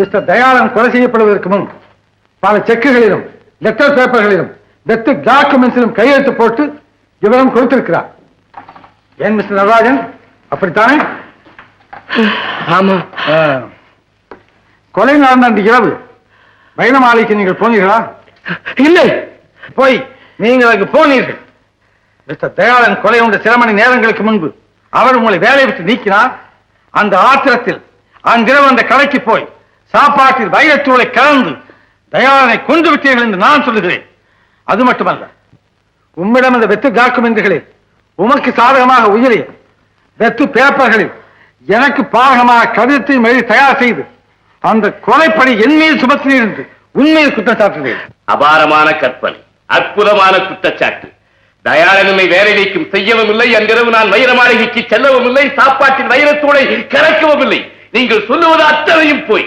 Mister Dayalan கொலை செய்யப்படுவதற்கு முன் பல செக்குகளிலும் லெட்டர் பேப்பர்களிலும் டெத் டாக்குமெண்ட்ஸிலும் கையெழுத்து போட்டு இவரும் கொடுத்திருக்கிறார். ஏன் மிஸ்டர் நடராஜன், அப்படித்தானே? ஆமா. கொலை நடந்த அன்று இரவு வைர மாலைக்கு நீங்கள் போனீர்களா? இல்லை. போய் நீங்கள் அங்கு போனீர்கள். மிஸ்டர் தயாளன் கொலை உண்ட சில மணி நேரங்களுக்கு முன்பு அவர் உங்களை வேலையை விட்டு நீக்கினார். அந்த ஆத்திரத்தில் அன்றிரவு அந்த கடைக்கு போய் சாப்பாட்டில் வைரத்தூளை கலந்து தயாளனை கொண்டு விட்டீர்கள் என்று நான் சொல்லுகிறேன். அது மட்டுமல்ல, உம்மிடம் அந்த வெத்து டாக்குமெண்ட்களில் உமக்கு சாதகமாக உயிரிய வெத்து பேப்பர்களில் எனக்கு பாதகமாக கடிதத்தையும் எழுதி தயார் செய்து அந்த கொலைப்படி என் மீது சுமத்தினீர் என்று உண்மையில் குற்றம் சாட்டுகிறேன். அபாரமான கற்பனை, அற்புதமான குற்றச்சாட்டு. தயாளனை வேலை நீக்கம் செய்யவும் இல்லை, அன்றிரவு நான் வைர மாளிகைக்கு செல்லவும் இல்லை, சாப்பாட்டில் வைரத்தூளை கலக்கவும் இல்லை. நீங்கள் சொல்லுவது அத்தனையும் போய்.